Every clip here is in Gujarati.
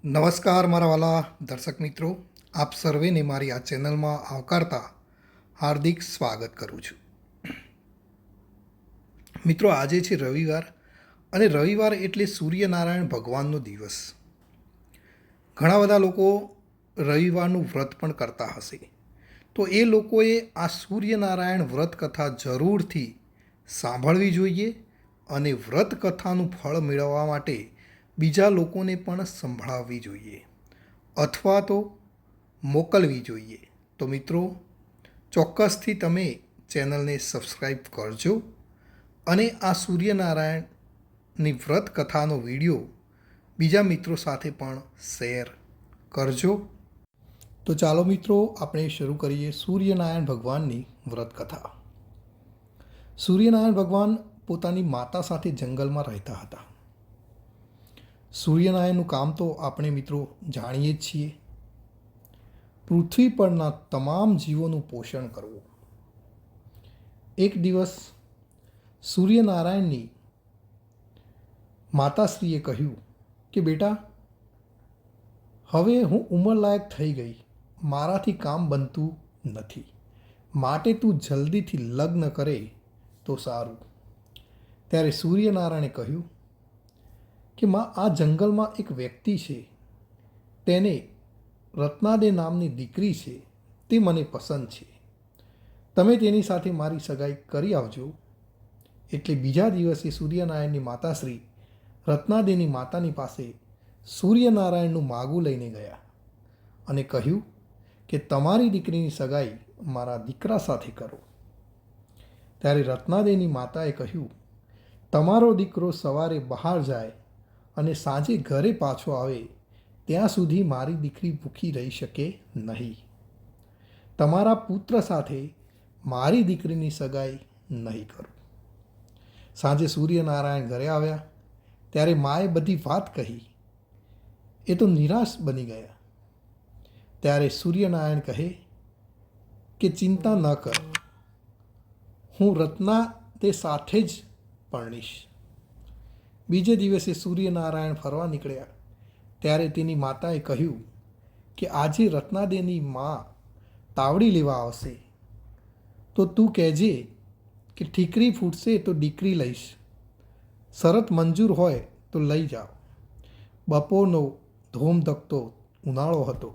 નમસ્કાર મારા વાલા દર્શક મિત્રો, આપ સર્વેને મારી આ ચેનલમાં આવકારતા હાર્દિક સ્વાગત કરું છું. મિત્રો, આજે છે રવિવાર અને રવિવાર એટલે સૂર્યનારાયણ ભગવાનનો દિવસ. ઘણા બધા લોકો રવિવારનું વ્રત પણ કરતા હશે, તો એ લોકોએ આ સૂર્યનારાયણ વ્રત કથા જરૂરથી સાંભળવી જોઈએ અને વ્રત કથાનું ફળ મેળવવા માટે બીજા લોકોને પણ સંભળાવવી જોઈએ અથવા તો મોકલવી જોઈએ. તો મિત્રો, ચોક્કસથી તમે ચેનલને સબસ્ક્રાઈબ કરજો અને આ સૂર્યનારાયણની વ્રત કથાનો વિડીયો બીજા મિત્રો સાથે પણ શેર કરજો. તો ચાલો મિત્રો, આપણે શરૂ કરીએ સૂર્યનારાયણ ભગવાનની વ્રત કથા. સૂર્યનારાયણ ભગવાન પોતાની માતા સાથે જંગલમાં રહેતા હતા. સૂર્યનારાયણનું કામ તો આપણે મિત્રો જાણીએ જ છીએ, પૃથ્વી પરના તમામ જીવોનું પોષણ કરવું. એક દિવસ સૂર્યનારાયણની માતાશ્રીએ કહ્યું કે બેટા, હવે હું ઉંમરલાયક થઈ ગઈ, મારાથી કામ બનતું નથી, માટે તું જલ્દીથી લગ્ન કરે તો સારું. ત્યારે સૂર્યનારાયણે કહ્યું કે માં, આ જંગલમાં એક વ્યક્તિ છે, તેને રત્નાદે નામની દીકરી છે, તે મને પસંદ છે, તમે તેની સાથે મારી સગાઈ કરી આવજો. એટલે બીજા દિવસે સૂર્યનારાયણની માતાશ્રી રત્નાદેની માતાની પાસે સૂર્યનારાયણનું માગું લઈને ગયા અને કહ્યું કે તમારી દીકરીની સગાઈ મારા દીકરા સાથે કરો. ત્યારે રત્નાદેની માતાએ કહ્યું, તમારો દીકરો સવારે બહાર જાય અને સાંજે ઘરે પાછો આવે ત્યાં સુધી મારી દીકરી ભૂખી રહી શકે નહીં. તમારા પુત્ર સાથે મારી દીકરીની સગાઈ નહીં કરું. સાંજે સૂર્યનારાયણ ઘરે આવ્યા ત્યારે માએ બધી વાત કહી. એ તો નિરાશ બની ગયા. ત્યારે સૂર્યનારાયણ કહે કે ચિંતા ન કર, હું રત્ના તે સાથે જ પરણીશ. બીજે દિવસે સૂર્યનારાયણ ફરવા નીકળ્યા ત્યારે તેની માતાએ કહ્યું કે આજે રત્નાદેની મા તાવડી લેવા આવશે, તો તું કહેજે કે ઠીકરી ફૂટશે તો દીકરી લઈશ, શરત મંજૂર હોય તો લઈ જાઓ. બપોરનો ધોમધકતો ઉનાળો હતો.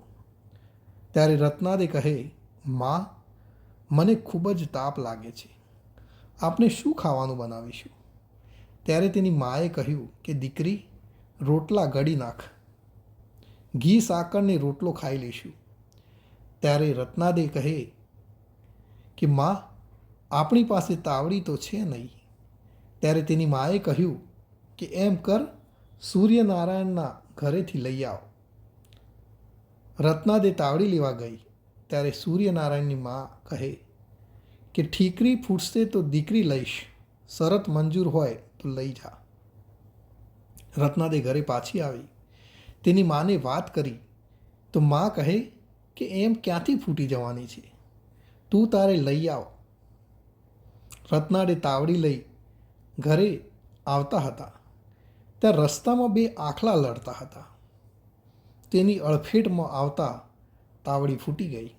ત્યારે રત્નાદે કહે, મા, મને ખૂબ જ તાપ લાગે છે, આપણે શું ખાવાનું બનાવીશું? ત્યારે તેની માએ કહ્યું કે દીકરી, રોટલા ઘડી નાખ, ઘી સાકરને રોટલો ખાઈ લઈશું. ત્યારે રત્નાદે કહે કે મા, આપણી પાસે તાવડી તો છે નહીં. ત્યારે તેની માએ કહ્યું કે એમ કર, સૂર્યનારાયણના ઘરેથી લઈ આવ. રત્નાદે તાવડી લેવા ગઈ ત્યારે સૂર્યનારાયણની મા કહે કે ઠીકરી ફૂટશે તો દીકરી લઈશ, શરત મંજૂર હોય તો લઈ જા. રત્નાદે ઘરે પાછી આવી, તેની માને વાત કરી તો મા કહે કે એમ ક્યાંથી ફૂટી જવાની છે, તું તારે લઈ આવ. રત્નાદે તાવડી લઈ ઘરે આવતા હતા ત્યાં રસ્તામાં બે આખલા લડતા હતા. તેની અડફેટમાં આવતા તાવડી ફૂટી ગઈ.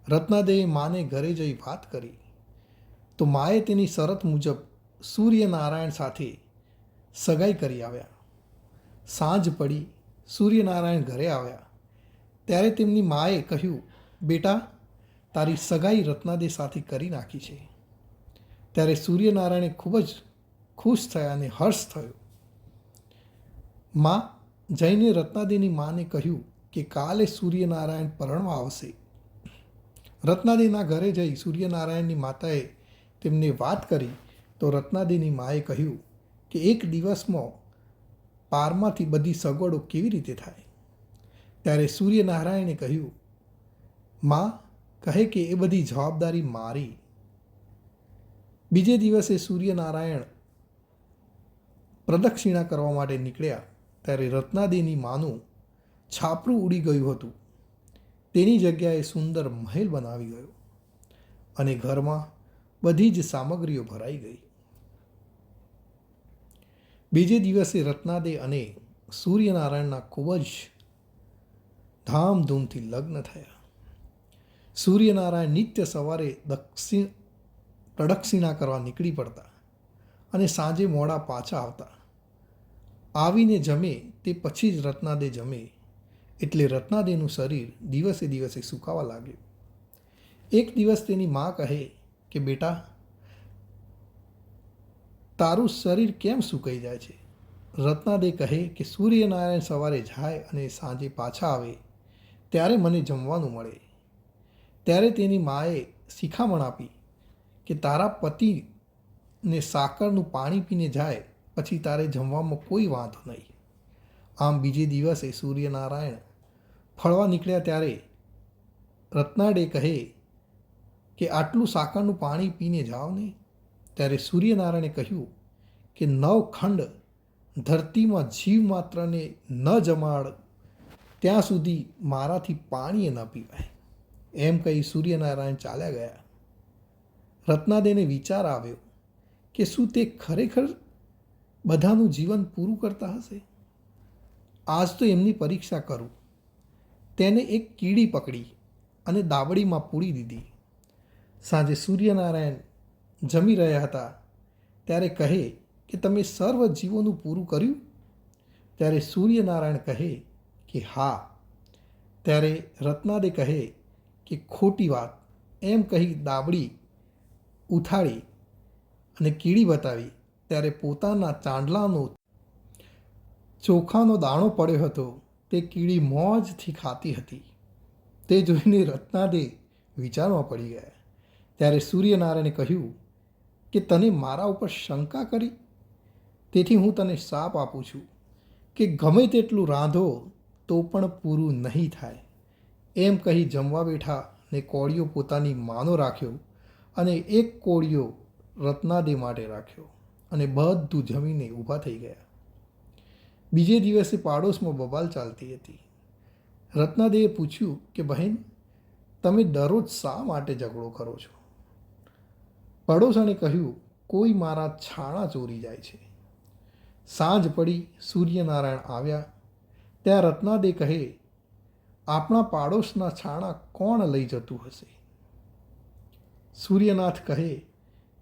રત્નાદેએ માને ઘરે જઈ વાત કરી તો માએ તેની શરત મુજબ સૂર્યનારાયણ સાથે સગાઈ કરી આવ્યા. સાંજ પડી, સૂર્યનારાયણ ઘરે આવ્યા ત્યારે તેમની માએ કહ્યું, બેટા, તારી સગાઈ રત્નાદે સાથે કરી નાખી છે. ત્યારે સૂર્યનારાયણે ખૂબ જ ખુશ થયા અને હર્ષ થયો. મા જઈને રત્નાદેની માને કહ્યું કે કાલે સૂર્યનારાયણ પરણવા આવશે. રત્નાદેના ઘરે જઈ સૂર્યનારાયણની માતાએ તેમને વાત કરી તો રત્નાદેની માએ કહ્યું કે એક દિવસમાં પારમાંથી બધી સગવડો કેવી રીતે થાય? ત્યારે સૂર્યનારાયણે કહ્યું, મા કહે કે એ બધી જવાબદારી મારી. બીજે દિવસે સૂર્યનારાયણ પ્રદક્ષિણા કરવા માટે નીકળ્યા ત્યારે રત્નાદેની માનું છાપરું ઉડી ગયું હતું. તેની જગ્યાએ સુંદર મહેલ બનાવી ગયો અને ઘરમાં બધી જ સામગ્રીઓ ભરાઈ ગઈ. બીજે દિવસે રત્નાદે અને સૂર્યનારાયણના ખૂબ જ ધામધૂમથી લગ્ન થયા. સૂર્યનારાયણ નિત્ય સવારે પ્રદક્ષિણા કરવા નીકળી પડતા અને સાંજે મોડા પાછા આવતા. આવીને જમે તે પછી જ રત્નાદે જમે એટલે રત્નાદેનું શરીર દિવસે દિવસે સુકાવા લાગ્યું. એક દિવસ તેની મા કહે કે બેટા, તારું શરીર કેમ સુકાઈ જાય છે? રત્નાદે કહે કે સૂર્યનારાયણ સવારે જાય અને સાંજે પાછા આવે ત્યારે મને જમવાનું મળે. ત્યારે તેની માએ શિખામણ આપી કે તારા પતિને સાકરનું પાણી પીને જાય પછી તારે જમવામાં કોઈ વાંધો નહીં. આમ બીજે દિવસે સૂર્યનારાયણ ફળવા નીકળ્યા ત્યારે રત્નાડે કહે કે આટલું સાકરનું પાણી પીને જાઓ ને. ત્યારે સૂર્યનારાયણે કહ્યું કે 9 ખંડ ધરતીમાં જીવ માત્રને ન જમાડ ત્યાં સુધી મારાથી પાણી ન પીવાય. એમ કહી સૂર્યનારાયણ ચાલ્યા ગયા. રત્નાદેને વિચાર આવ્યો કે શું તે ખરેખર બધાનું જીવન પૂરું કરતા હશે? આજ તો એમની પરીક્ષા કરું. તેને એક કીડી પકડી અને દાબડીમાં પૂરી દીધી. સાંજે સૂર્યનારાયણ જમી રહ્યા હતા ત્યારે કહે કે તમે સર્વ જીવોનું પૂરું કર્યું? ત્યારે સૂર્યનારાયણ કહે કે હા. ત્યારે રત્નાદે કહે કે ખોટી વાત. એમ કહી દાબડી ઉથાડી અને કીડી બતાવી ત્યારે પોતાના ચાંદલાનો ચોખાનો દાણો પડ્યો હતો તે કીડી મોજથી ખાતી હતી. તે જોઈને રત્નાદે વિચારમાં પડી ગયા. ત્યારે સૂર્યનારાયણે કહ્યું કે તને મારા ઉપર શંકા કરી, તેથી હું તને શાપ આપું છું કે ગમે તેટલું રાંધો તો પણ પૂરું નહીં થાય. એમ કહી જમવા બેઠા ને કોળિયો પોતાની માનો રાખ્યો અને એક કોળિયો રત્નાદે માટે રાખ્યો અને બધું જમીને ઊભા થઈ ગયા. બીજે દિવસે પાડોશમાં બબાલ ચાલતી હતી. રત્નાદેએ પૂછ્યું કે બહેન, તમે દરરોજ શા માટે ઝઘડો કરો છો? પડોશાને કહ્યું, કોઈ મારા છાણા ચોરી જાય છે. સાંજ પડી, સૂર્યનારાયણ આવ્યા. ત્યાં રત્નાદે કહે, આપણા પાડોશના છાણા કોણ લઈ જતું હશે? સૂર્યનાથ કહે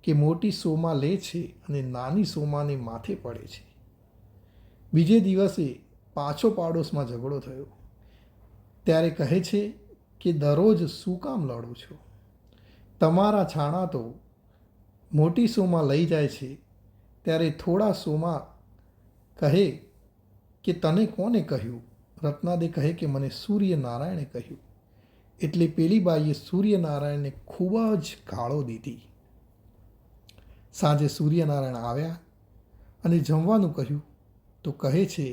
કે મોટી સોમા લે છે અને નાની સોમાને માથે પડે છે. બીજે દિવસે પાછો પાડોશમાં ઝઘડો થયો. ત્યારે કહે છે કે દરરોજ શું કામ લડો છો? તમારા છાણા તો મોટી સોમા લઈ જાય છે. ત્યારે થોડા સોમા કહે કે તને કોને કહ્યું? રત્નાદે કહે કે મને સૂર્યનારાયણે કહ્યું. એટલે પેલી બાઈએ સૂર્યનારાયણને ખૂબ જ ગાળો દીધી. સાંજે સૂર્યનારાયણ આવ્યા અને જમવાનું કહ્યું તો કહે છે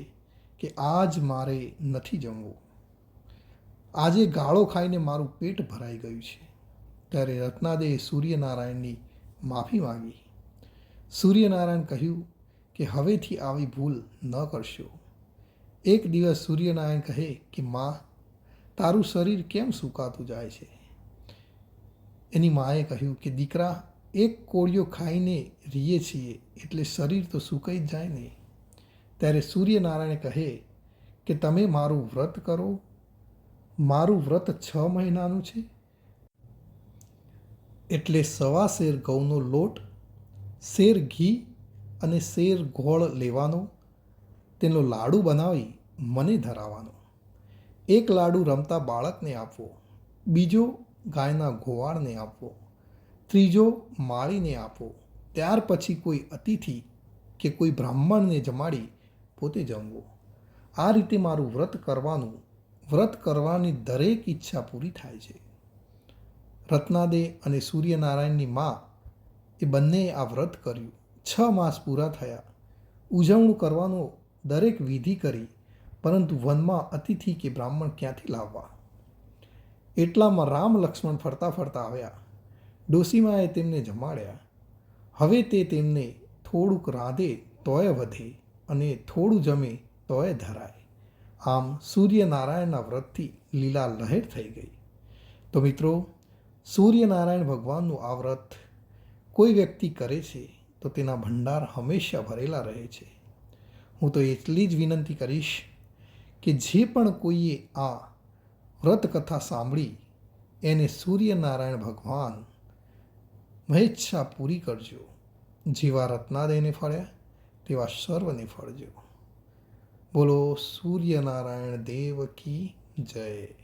કે આજ મારે નથી જમવું. આજે ગાળો ખાઈને મારું પેટ ભરાઈ ગયું છે. ત્યારે રત્નાદેએ સૂર્યનારાયણની માફી માંગી. સૂર્યનારાયણ કહ્યું કે હવેથી આવી ભૂલ ન કરશો. એક દિવસ સૂર્યનારાયણ કહે કે માં, તારું શરીર કેમ સુકાતું જાય છે? એની માએ કહ્યું કે દીકરા, એક કોળિયો ખાઈને રીએ છીએ એટલે શરીર તો સુકાઈ જ જાય ને. ત્યારે સૂર્યનારાયણ કહે કે તમે મારું વ્રત કરો. મારું વ્રત 6 મહિનાનું છે. એટલે 1.25 શેર ઘઉંનો લોટ, શેર ઘી અને શેર ગોળ લેવાનો, તેનો લાડુ બનાવી મને ધરાવવાનો. એક લાડુ રમતા બાળકને આપવો, બીજો ગાયના ગોવાળને આપવો, ત્રીજો માળીને આપવો. ત્યાર પછી કોઈ અતિથિ કે કોઈ બ્રાહ્મણને જમાડી પોતે જમવો. આ રીતે મારું વ્રત કરવાનું. વ્રત કરવાની દરેક ઈચ્છા પૂરી થાય છે. રત્નાદે અને સૂર્યનારાયણની મા એ બંનેએ આ વ્રત કર્યું. 6 માસ પૂરા થયા. ઉજવણું કરવાનો દરેક વિધિ કરી, પરંતુ વનમાં અતિથિ કે બ્રાહ્મણ ક્યાંથી લાવવા? એટલામાં રામ લક્ષ્મણ ફરતા ફરતા આવ્યા. ડોસીમાએ તેમને જમાડ્યા. હવે તે તેમને થોડુંક રાંધે તોય વધે અને થોડું જમે તોય ધરાય. આમ સૂર્યનારાયણના વ્રતથી લીલા લહેર થઈ ગઈ. તો મિત્રો, સૂર્યનારાયણ ભગવાનનું આ વ્રત કોઈ વ્યક્તિ કરે છે તો તેના ભંડાર હંમેશા ભરેલા રહે છે. હું તો એટલી જ વિનંતી કરીશ કે જે પણ કોઈએ આ વ્રતકથા સાંભળી એને સૂર્યનારાયણ ભગવાન મહેચ્છા પૂરી કરજો. જેવા રત્નાદયને ફળ્યા તેવા સર્વને ફળજો. બોલો સૂર્યનારાયણ દેવ કી જય.